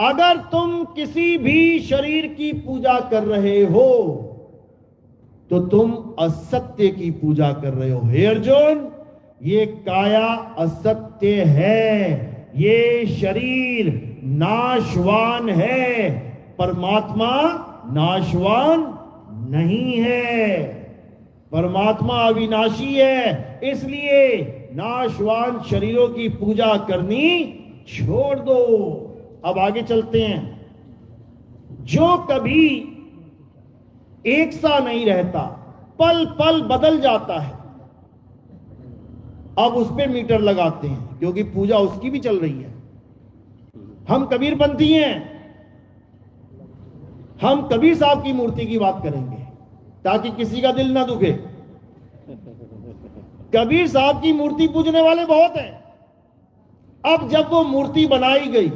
अगर तुम किसी भी शरीर की पूजा कर रहे हो तो तुम असत्य की पूजा कर रहे हो। हे अर्जुन, ये काया असत्य है, ये शरीर नाशवान है, परमात्मा नाशवान नहीं है। परमात्मा अविनाशी है, इसलिए नाशवान शरीरों की पूजा करनी छोड़ दो। अब आगे चलते हैं। जो कभी एक सा नहीं रहता, पल पल बदल जाता है, अब उस पे मीटर लगाते हैं, क्योंकि पूजा उसकी भी चल रही है। हम कबीरपंथी हैं, हम कबीर साहब की मूर्ति की बात करेंगे ताकि किसी का दिल ना दुखे। कबीर साहब की मूर्ति पूजने वाले बहुत हैं। अब जब वो मूर्ति बनाई गई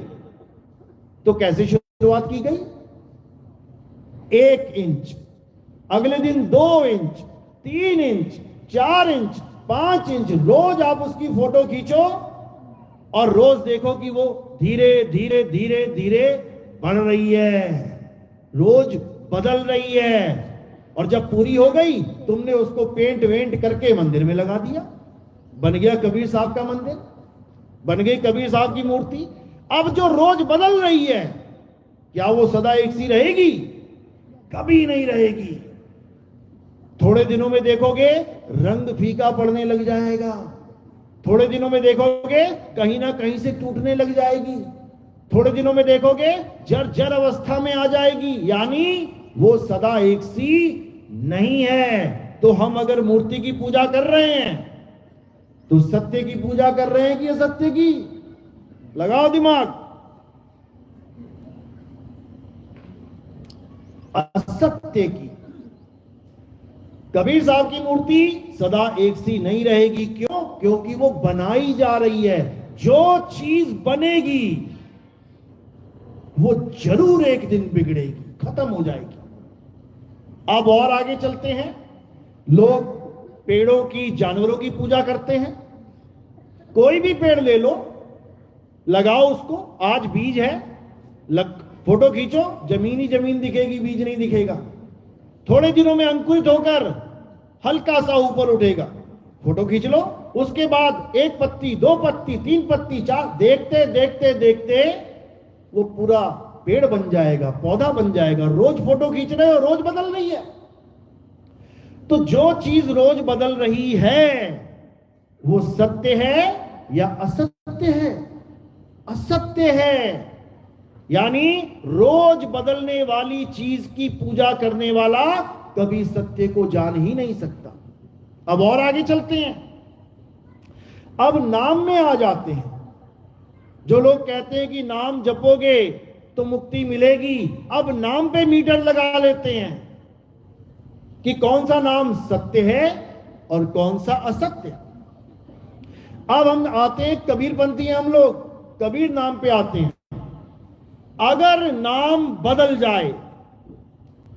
तो कैसे शुरुआत की गई? 1 इंच, अगले दिन 2 इंच, 3 इंच, 4 इंच, 5 इंच, रोज आप उसकी फोटो खींचो और रोज देखो कि वो धीरे धीरे धीरे धीरे बढ़ रही है, रोज बदल रही है। और जब पूरी हो गई, तुमने उसको पेंट वेंट करके मंदिर में लगा दिया, बन गया कबीर साहब का मंदिर, बन गई कबीर साहब की मूर्ति। अब जो रोज बदल रही है, क्या वो सदा एक सी रहेगी? कभी नहीं रहेगी। थोड़े दिनों में देखोगे रंग फीका पड़ने लग जाएगा, थोड़े दिनों में देखोगे कहीं ना कहीं से टूटने लग जाएगी, थोड़े दिनों में देखोगे जर्जर अवस्था में आ जाएगी, यानी वो सदा एक सी नहीं है। तो हम अगर मूर्ति की पूजा कर रहे हैं तो सत्य की पूजा कर रहे हैं कि असत्य की? लगाओ दिमाग। असत्य की। कबीर साहब की मूर्ति सदा एक सी नहीं रहेगी। क्यों? क्योंकि वो बनाई जा रही है। जो चीज बनेगी वो जरूर एक दिन बिगड़ेगी, खत्म हो जाएगी। अब और आगे चलते हैं। लोग पेड़ों की, जानवरों की पूजा करते हैं। कोई भी पेड़ ले लो, लगाओ उसको, आज बीज है, फोटो खींचो, जमीन ही जमीन दिखेगी, बीज नहीं दिखेगा। थोड़े दिनों में अंकुरित होकर हल्का सा ऊपर उठेगा, फोटो खींच लो। उसके बाद 1 पत्ती, 2 पत्ती, 3 पत्ती, 4, देखते देखते देखते वो पूरा पेड़ बन जाएगा, पौधा बन जाएगा। रोज फोटो खींच रहे हो, रोज बदल रही है। तो जो चीज रोज बदल रही है वो सत्य है या असत्य है? असत्य है। यानी रोज बदलने वाली चीज की पूजा करने वाला कभी सत्य को जान ही नहीं सकता। अब और आगे चलते हैं। अब नाम में आ जाते हैं। जो लोग कहते हैं कि नाम जपोगे तो मुक्ति मिलेगी, अब नाम पे मीटर लगा लेते हैं कि कौन सा नाम सत्य है और कौन सा असत्य। अब हम आते हैं, कबीरपंथी हैं हम लोग, कबीर नाम पे आते हैं। अगर नाम बदल जाए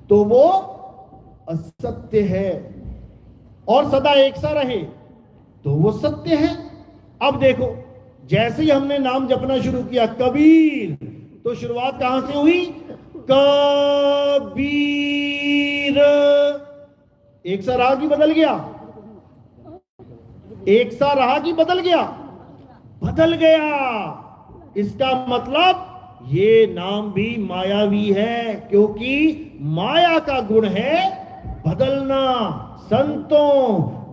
तो वो असत्य है, और सदा एक सा रहे तो वो सत्य है। अब देखो, जैसे ही हमने नाम जपना शुरू किया कबीर, तो शुरुआत कहां से हुई? कबीर। एक सा रहा कि बदल गया? एक सा रहा कि बदल गया? बदल गया। इसका मतलब ये नाम भी मायावी है, क्योंकि माया का गुण है बदलना। संतों,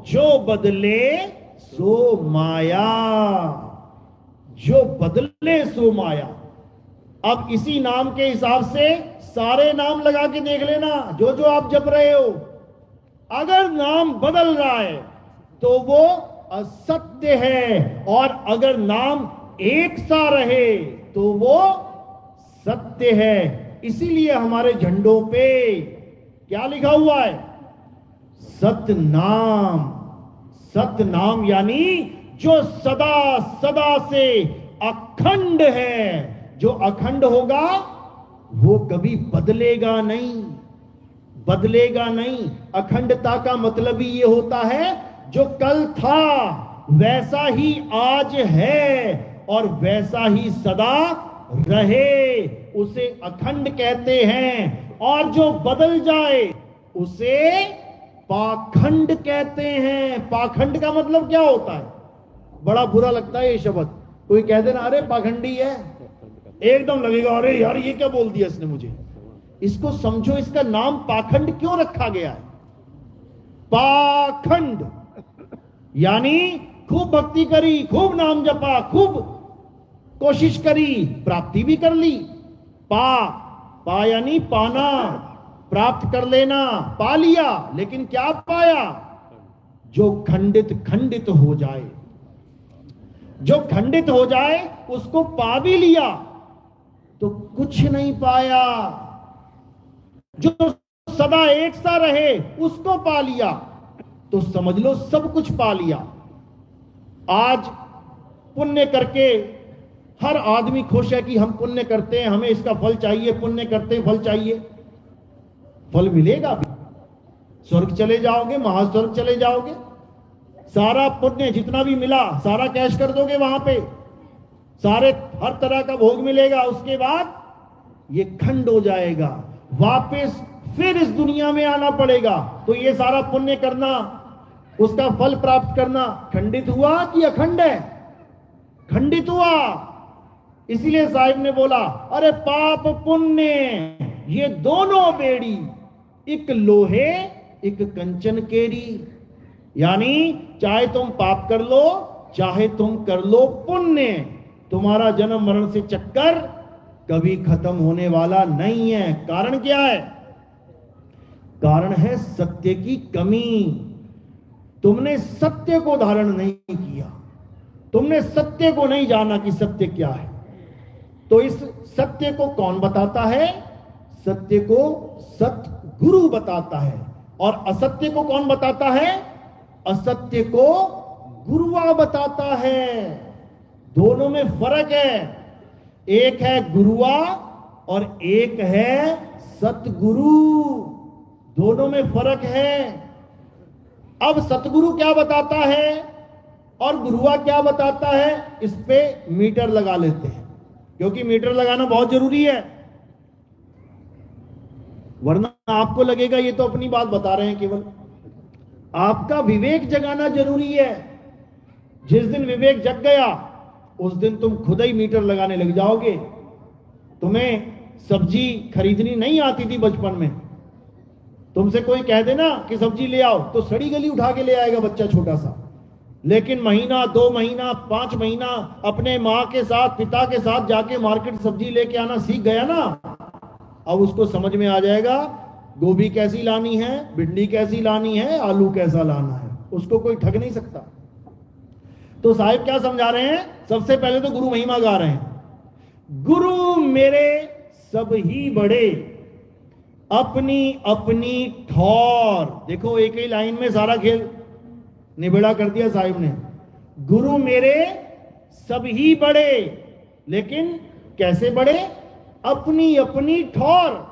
जो बदले सो माया, जो बदले सो माया। अब इसी नाम के हिसाब से सारे नाम लगा के देख लेना, जो जो आप जप रहे हो। अगर नाम बदल रहा है तो वो असत्य है, और अगर नाम एक सा रहे तो वो सत्य है। इसीलिए हमारे झंडों पे क्या लिखा हुआ है? सतनाम। सतनाम यानी जो सदा सदा से अखंड है। जो अखंड होगा वो कभी बदलेगा नहीं, बदलेगा नहीं। अखंडता का मतलब ही ये होता है, जो कल था वैसा ही आज है और वैसा ही सदा रहे उसे अखंड कहते हैं, और जो बदल जाए उसे पाखंड कहते हैं। पाखंड का मतलब क्या होता है? बड़ा बुरा लगता है ये शब्द। कोई कह देना अरे पाखंडी है, एकदम लगेगा अरे यार ये क्या बोल दिया इसने मुझे। इसको समझो, इसका नाम पाखंड क्यों रखा गया है? पाखंड यानी खूब भक्ति करी, खूब नाम जपा, खूब कोशिश करी, प्राप्ति भी कर ली। पा यानी पाना, प्राप्त कर लेना, पा लिया, लेकिन क्या पाया? जो खंडित हो जाए, जो खंडित हो जाए उसको पा भी लिया तो कुछ नहीं पाया। जो सदा एक सा रहे उसको पा लिया तो समझ लो सब कुछ पा लिया। आज पुण्य करके हर आदमी खुश है कि हम पुण्य करते हैं, हमें इसका फल चाहिए, पुण्य करते हैं फल चाहिए। फल मिलेगा भी, स्वर्ग चले जाओगे, महास्वर्ग चले जाओगे, सारा पुण्य जितना भी मिला सारा कैश कर दोगे वहां पे, सारे हर तरह का भोग मिलेगा। उसके बाद ये खंड हो जाएगा, वापस फिर इस दुनिया में आना पड़ेगा। तो ये सारा पुण्य करना, उसका फल प्राप्त करना खंडित हुआ कि अखंड है? खंडित हुआ। इसीलिए साहिब ने बोला अरे पाप पुण्य ये दोनों बेड़ी, एक लोहे एक कंचन केरी। यानी चाहे तुम पाप कर लो, चाहे तुम कर लो पुण्य, तुम्हारा जन्म मरण से चक्कर कभी खत्म होने वाला नहीं है। कारण क्या है? कारण है सत्य की कमी। तुमने सत्य को धारण नहीं किया, तुमने सत्य को नहीं जाना कि सत्य क्या है। तो इस सत्य को कौन बताता है? सत्य को सतगुरु बताता है। और असत्य को कौन बताता है? असत्य को गुरुआ बताता है। दोनों में फर्क है, एक है गुरुआ और एक है सतगुरु। दोनों में फर्क है। अब सतगुरु क्या बताता है और गुरुआ क्या बताता है, इस पे मीटर लगा लेते हैं, क्योंकि मीटर लगाना बहुत जरूरी है। वरना आपको लगेगा ये तो अपनी बात बता रहे हैं केवल। आपका विवेक जगाना जरूरी है। जिस दिन विवेक जग गया उस दिन तुम खुद ही मीटर लगाने लग जाओगे। तुम्हें सब्जी खरीदनी नहीं आती थी बचपन में, तुमसे कोई कह देना कि सब्जी ले आओ तो सड़ी गली उठा के ले आएगा बच्चा छोटा सा। लेकिन महीना, 2 महीना, 5 महीना अपने माँ के साथ, पिता के साथ जाके मार्केट सब्जी लेके आना सीख गया ना, अब उसको समझ में आ जाएगा गोभी कैसी लानी है, भिंडी कैसी लानी है, आलू कैसा लाना है। उसको कोई ठग नहीं सकता। तो साहिब क्या समझा रहे हैं? सबसे पहले तो गुरु महिमा गा रहे हैं। गुरु मेरे सब ही बड़े, अपनी अपनी ठौर। देखो एक ही लाइन में सारा खेल निबेड़ा कर दिया साहिब ने। गुरु मेरे सब ही बड़े, लेकिन कैसे बड़े? अपनी अपनी ठौर।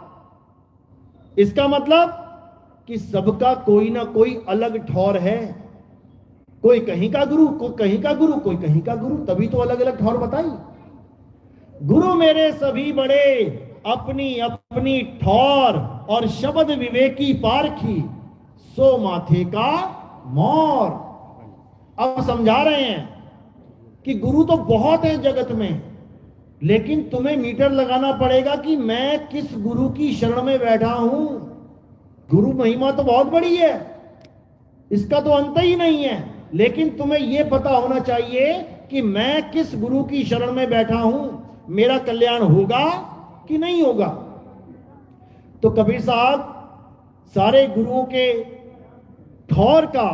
इसका मतलब कि सबका कोई ना कोई अलग ठौर है। कोई कहीं का गुरु, कोई कहीं का गुरु, कोई कहीं का गुरु, तभी तो अलग अलग ठौर बताई। गुरु मेरे सभी बड़े, अपनी अपनी ठौर, और शब्द विवेकी पारखी, सो माथे का मोर। अब समझा रहे हैं कि गुरु तो बहुत है जगत में, लेकिन तुम्हें मीटर लगाना पड़ेगा कि मैं किस गुरु की शरण में बैठा हूं। गुरु महिमा तो बहुत बड़ी है, इसका तो अंत ही नहीं है, लेकिन तुम्हें यह पता होना चाहिए कि मैं किस गुरु की शरण में बैठा हूं, मेरा कल्याण होगा कि नहीं होगा। तो कबीर साहब सारे गुरुओं के ठौर का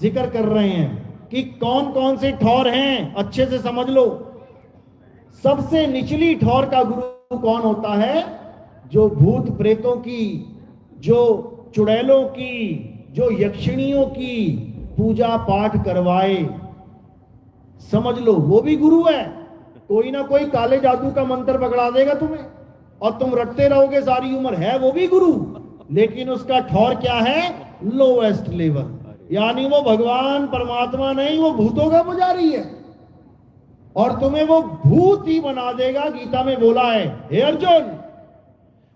जिक्र कर रहे हैं कि कौन कौन से ठौर हैं, अच्छे से समझ लो। सबसे निचली ठौर का गुरु कौन होता है? जो भूत प्रेतों की, जो चुड़ैलों की, जो यक्षिणियों की पूजा पाठ करवाए। समझ लो वो भी गुरु है। कोई ना कोई काले जादू का मंत्र पकड़ा देगा तुम्हें और तुम रटते रहोगे सारी उम्र, है वो भी गुरु, लेकिन उसका ठौर क्या है? Lowest level. यानी वो भगवान परमात्मा नहीं, वो भूतों का पुजारी है। और तुम्हें वो भूत ही बना देगा। गीता में बोला है, हे अर्जुन,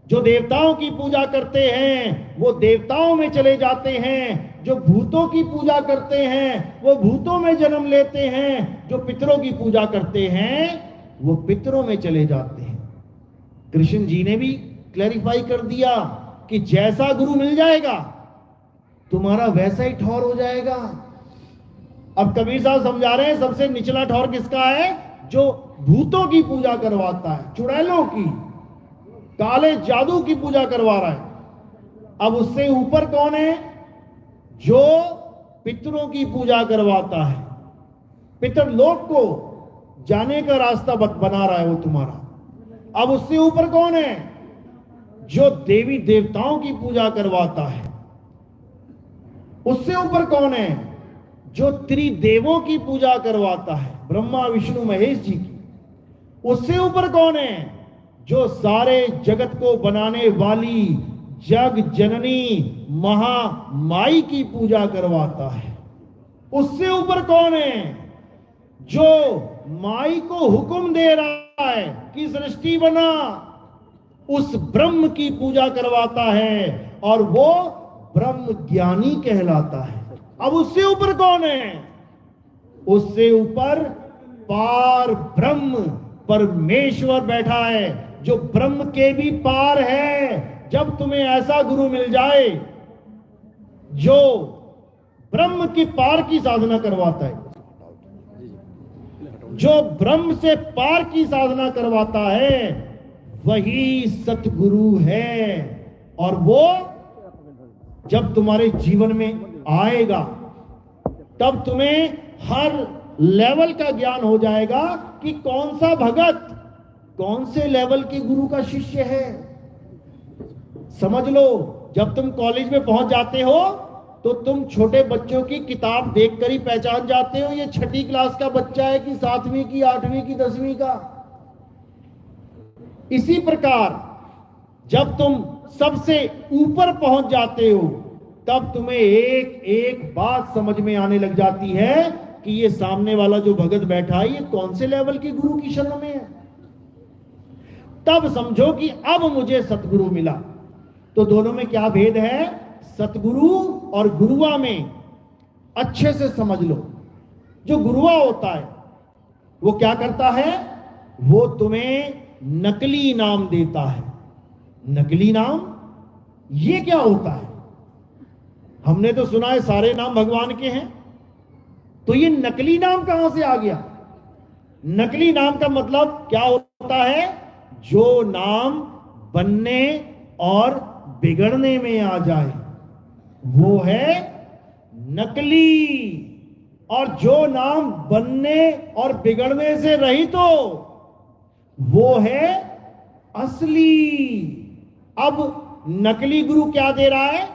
जो देवताओं की पूजा करते हैं वो देवताओं में चले जाते हैं, जो भूतों की पूजा करते हैं वो भूतों में जन्म लेते हैं, जो पितरों की पूजा करते हैं वो पितरों में चले जाते हैं। कृष्ण जी ने भी क्लैरिफाई कर दिया कि जैसा गुरु मिल जाएगा तुम्हारा वैसा ही ठौर हो जाएगा। अब कबीर साहब समझा रहे हैं सबसे निचला ठौर किसका है? जो भूतों की पूजा करवाता है, चुड़ैलों की, काले जादू की पूजा करवा रहा है। अब उससे ऊपर कौन है? जो पितरों की पूजा करवाता है, पितरलोक को जाने का रास्ता बना रहा है वो तुम्हारा। अब उससे ऊपर कौन है? जो देवी देवताओं की पूजा करवाता है। उससे ऊपर कौन है? जो त्रिदेवों की पूजा करवाता है, ब्रह्मा विष्णु महेश जी की। उससे ऊपर कौन है? जो सारे जगत को बनाने वाली जग जननी महामाई की पूजा करवाता है। उससे ऊपर कौन है? जो माई को हुक्म दे रहा है कि सृष्टि बना, उस ब्रह्म की पूजा करवाता है और वो ब्रह्म ज्ञानी कहलाता है। अब उससे ऊपर कौन है? उससे ऊपर पार ब्रह्म परमेश्वर बैठा है, जो ब्रह्म के भी पार है। जब तुम्हें ऐसा गुरु मिल जाए जो ब्रह्म की पार की साधना करवाता है, जो ब्रह्म से पार की साधना करवाता है, वही सतगुरु है। और वो जब तुम्हारे जीवन में आएगा तब तुम्हें हर लेवल का ज्ञान हो जाएगा कि कौन सा भगत कौन से लेवल के गुरु का शिष्य है। समझ लो, जब तुम कॉलेज में पहुंच जाते हो तो तुम छोटे बच्चों की किताब देखकर ही पहचान जाते हो ये छठी क्लास का बच्चा है कि 7वीं की, 8वीं की, 10वीं का। इसी प्रकार जब तुम सबसे ऊपर पहुंच जाते हो तब तुम्हें एक एक बात समझ में आने लग जाती है कि ये सामने वाला जो भगत बैठा है ये कौन से लेवल के गुरु की शरण में है। तब समझो कि अब मुझे सतगुरु मिला। तो दोनों में क्या भेद है? सतगुरु और गुरुआ में अच्छे से समझ लो। जो गुरुआ होता है वो क्या करता है? वो तुम्हें नकली नाम देता है। नकली नाम ये क्या होता है? हमने तो सुना है सारे नाम भगवान के हैं, तो ये नकली नाम कहां से आ गया? नकली नाम का मतलब क्या होता है? जो नाम बनने और बिगड़ने में आ जाए वो है नकली, और जो नाम बनने और बिगड़ने से रहित हो वो है असली। अब नकली गुरु क्या दे रहा है?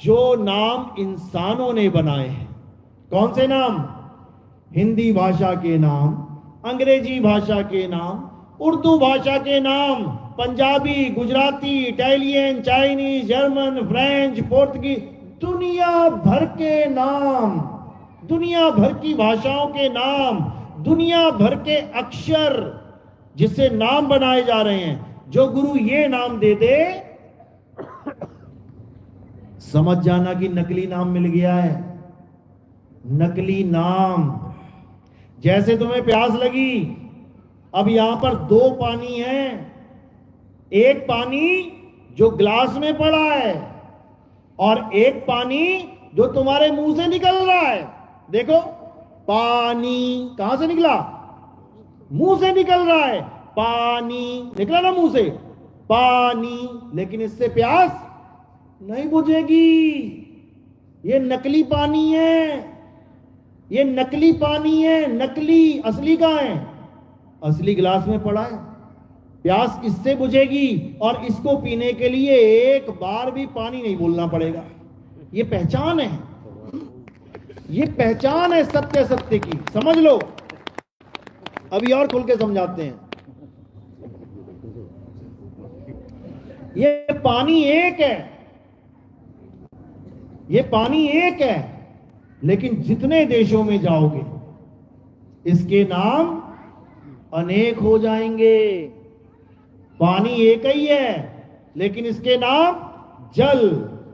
जो नाम इंसानों ने बनाए हैं। कौन से नाम? हिंदी भाषा के नाम, अंग्रेजी भाषा के नाम, उर्दू भाषा के नाम, Punjabi, Gujarati, Italian, Chinese, German, French, पुर्तगाली, दुनिया भर के नाम, दुनिया भर की भाषाओं के नाम, दुनिया भर के अक्षर जिससे नाम बनाए जा रहे हैं। जो गुरु ये नाम दे दे, समझ जाना कि नकली नाम मिल गया है। नकली नाम। जैसे तुम्हें प्यास लगी, अब यहां पर 2 पानी है। एक पानी जो ग्लास में पड़ा है और एक पानी जो तुम्हारे मुंह से निकल रहा है। देखो, पानी कहां से निकला? मुंह से निकल रहा है। पानी निकला ना मुंह से, पानी। लेकिन इससे प्यास नहीं बुझेगी। ये नकली पानी है, ये नकली पानी है। नकली, असली कहां है? असली गिलास में पड़ा है। प्यास इससे बुझेगी और इसको पीने के लिए एक बार भी पानी नहीं बोलना पड़ेगा। ये पहचान है, ये पहचान है सत्य सत्य की। समझ लो। अभी और खुल के समझाते हैं। ये पानी एक है, ये पानी एक है, लेकिन जितने देशों में जाओगे इसके नाम अनेक हो जाएंगे। पानी एक ही है, लेकिन इसके नाम जल,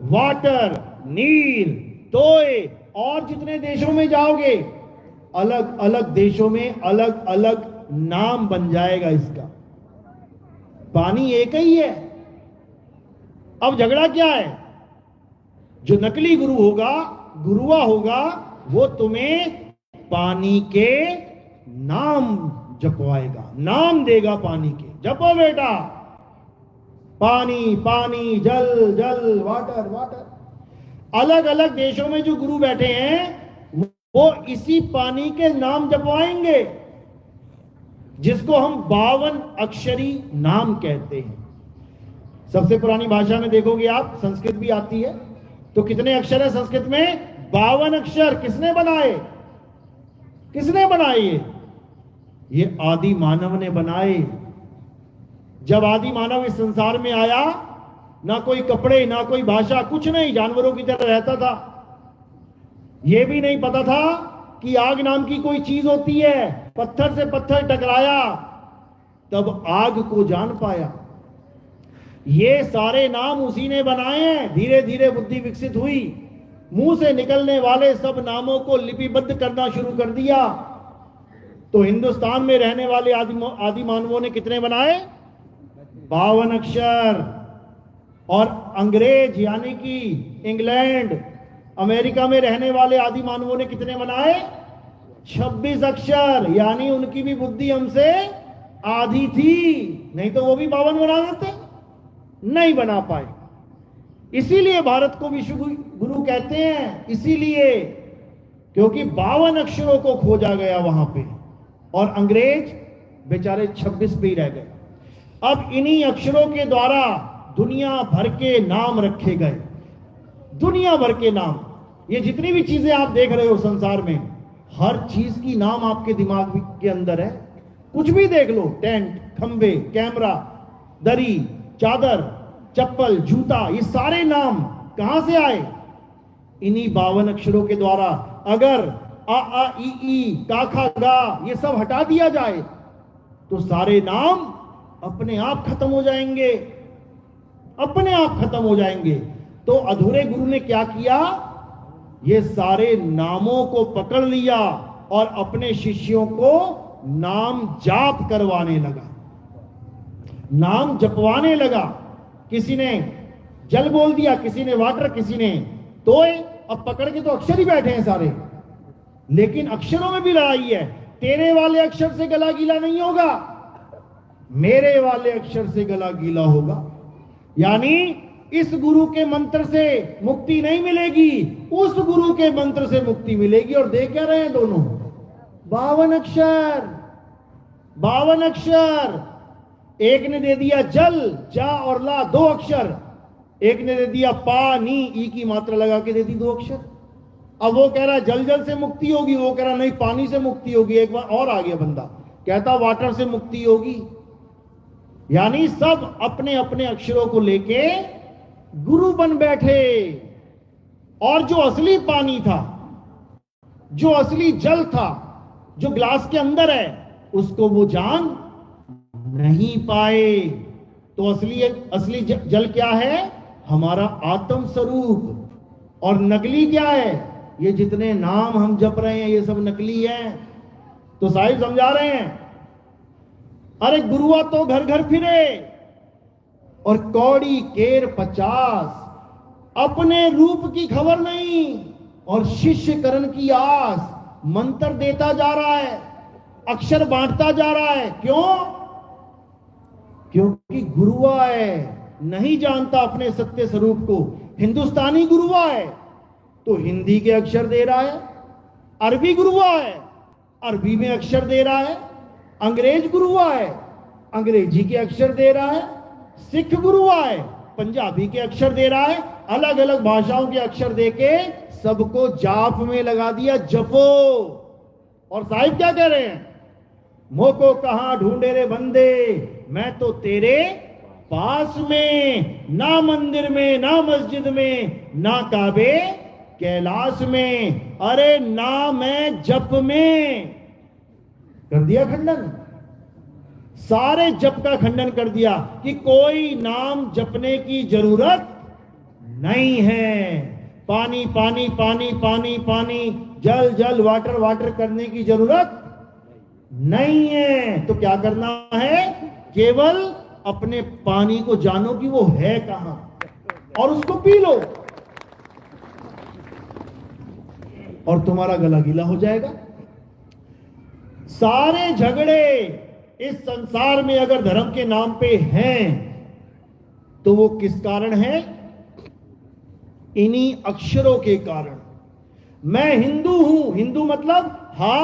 वाटर, नीर, तोय, और जितने देशों में जाओगे अलग अलग देशों में अलग अलग नाम बन जाएगा इसका। पानी एक ही है। अब झगड़ा क्या है? जो नकली गुरु होगा, गुरुआ होगा, वो तुम्हें पानी के नाम जपवाएगा, नाम देगा पानी के। जपो बेटा, पानी पानी, जल जल, वाटर वाटर। अलग अलग देशों में जो गुरु बैठे हैं वो इसी पानी के नाम जपवाएंगे, जिसको हम 52 अक्षरी नाम कहते हैं। सबसे पुरानी भाषा में देखोगे आप, संस्कृत भी आती है, तो कितने अक्षर है संस्कृत में? 52 अक्षर। किसने बनाए? किसने बनाए? ये आदि मानव ने बनाए। जब आदि मानव इस संसार में आया, ना कोई कपड़े, ना कोई भाषा, कुछ नहीं, जानवरों की तरह रहता था। यह भी नहीं पता था कि आग नाम की कोई चीज होती है। पत्थर से पत्थर टकराया, तब आग को जान पाया। ये सारे नाम उसी ने बनाए हैं। धीरे धीरे बुद्धि विकसित हुई, मुंह से निकलने वाले सब नामों को लिपिबद्ध करना शुरू कर दिया। तो हिंदुस्तान में रहने वाले आदि मानवों ने कितने बनाए? 52 अक्षर। और अंग्रेज यानी कि इंग्लैंड, अमेरिका में रहने वाले आदि मानवों ने कितने बनाए? 26 अक्षर। यानी उनकी भी बुद्धि हमसे आधी थी, नहीं तो वो भी 52 बना देते, नहीं बना पाए। इसीलिए भारत को विश्व गुरु कहते हैं, इसीलिए क्योंकि 52 अक्षरों को खोजा गया वहां पे, और अंग्रेज बेचारे 26 पे ही रह गए। अब इन्हीं अक्षरों के द्वारा दुनिया भर के नाम रखे गए, दुनिया भर के नाम। ये जितनी भी चीजें आप देख रहे हो संसार में, हर चीज की नाम आपके दिमाग के अंदर है। कुछ भी देख लो, टेंट, खंबे, कैमरा, दरी, चादर, चप्पल, जूता, ये सारे नाम कहां से आए? इन्हीं 52 अक्षरों के द्वारा। अगर आ आ ई ई, का खा गा, ये सब हटा दिया जाए तो सारे नाम अपने आप खत्म हो जाएंगे, अपने आप खत्म हो जाएंगे। तो अधूरे गुरु ने क्या किया? ये सारे नामों को पकड़ लिया और अपने शिष्यों को नाम जाप करवाने लगा, नाम जपवाने लगा। किसी ने जल बोल दिया, किसी ने वाटर, किसी ने तोय। अब पकड़ के तो अक्षर ही बैठे हैं सारे, लेकिन अक्षरों में भी लड़ाई है। तेरे वाले अक्षर से गला गीला नहीं होगा, मेरे वाले अक्षर से गला गीला होगा। यानी इस गुरु के मंत्र से मुक्ति नहीं मिलेगी, उस गुरु के मंत्र से मुक्ति मिलेगी। और देख क्या रहे हैं दोनों? 52 अक्षर, 52 अक्षर। एक ने दे दिया जल, जा और ला, 2 अक्षर। एक ने दे दिया पानी, ई की मात्रा लगा के दे दी 2 अक्षर। अब वो कह रहा है जल जल से मुक्ति होगी, वो कह रहा नहीं पानी से मुक्ति होगी। एक बार और आ गया बंदा, कहता वाटर से मुक्ति होगी। यानी सब अपने अपने अक्षरों को लेके गुरु बन बैठे। और जो असली पानी था, जो असली जल था, जो ग्लास के अंदर है, उसको वो जान नहीं पाए। तो असली जल क्या है? हमारा आत्म स्वरूप। और नकली क्या है? ये जितने नाम हम जप रहे हैं ये सब नकली है। तो साहिब समझा रहे हैं, अरे गुरुआ तो घर घर फिरे और कौड़ी केर 50, अपने रूप की खबर नहीं और शिष्य करण की आस। मंत्र देता जा रहा है, अक्षर बांटता जा रहा है। क्यों? क्योंकि गुरुआ है, नहीं जानता अपने सत्य स्वरूप को। हिंदुस्तानी गुरुआ है तो हिंदी के अक्षर दे रहा है, अरबी गुरुआ है, अरबी में अक्षर दे रहा है, अंग्रेज गुरुआ है, अंग्रेजी के अक्षर दे रहा है, सिख गुरुआ है, पंजाबी के अक्षर दे रहा है। अलग अलग भाषाओं के अक्षर देके सबको जाप में लगा दिया, जपो। और साहिब क्या कह रहे हैं? मोको कहां ढूंढे रे बंदे, मैं तो तेरे पास में, ना मंदिर में, ना मस्जिद में, ना काबे कैलाश में, अरे ना मैं जप में। कर दिया खंडन। सारे जप का खंडन कर दिया कि कोई नाम जपने की जरूरत नहीं है। पानी पानी पानी पानी पानी, जल जल वाटर वाटर करने की जरूरत नहीं है। तो क्या करना है? केवल अपने पानी को जानो कि वो है कहां और उसको पी लो और तुम्हारा गला गीला हो जाएगा। सारे झगड़े इस संसार में अगर धर्म के नाम पे हैं तो वो किस कारण है? इन्हीं अक्षरों के कारण। मैं हिंदू हूं, हिंदू मतलब हा,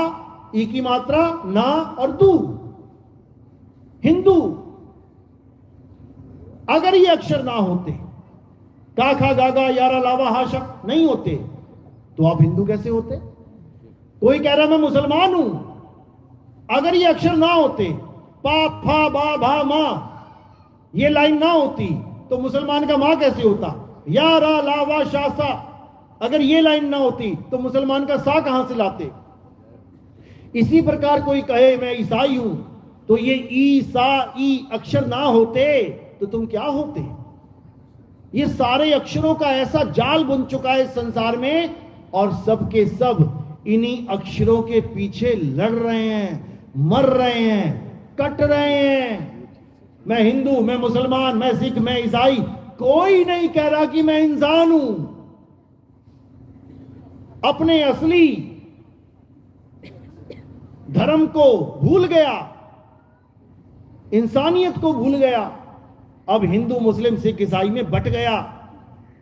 ई की मात्रा, ना और दू, हिंदू। अगर ये अक्षर ना होते, का खा गागा यारा लावा हा शक नहीं होते, तो आप हिंदू कैसे होते? कोई कह रहा मैं मुसलमान हूं, अगर ये अक्षर ना होते, पा फा बा भा मा, ये लाइन ना होती तो मुसलमान का मां कैसे होता? या रा ला वा शा सा, अगर ये लाइन ना होती तो मुसलमान का सा कहां से लाते? इसी प्रकार कोई कहे मैं ईसाई हूं, तो ये ई सा ई अक्षर ना होते तो तुम क्या होते? ये सारे अक्षरों का ऐसा जाल बुन चुका है इस संसार में, और सब के सब इन्हीं अक्षरों के पीछे लड़ रहे हैं, मर रहे हैं, कट रहे हैं। मैं हिंदू, मैं मुसलमान, मैं सिख, मैं ईसाई, कोई नहीं कह रहा कि मैं इंसान हूं। अपने असली धर्म को भूल गया, इंसानियत को भूल गया, अब हिंदू मुस्लिम सिख ईसाई में बट गया।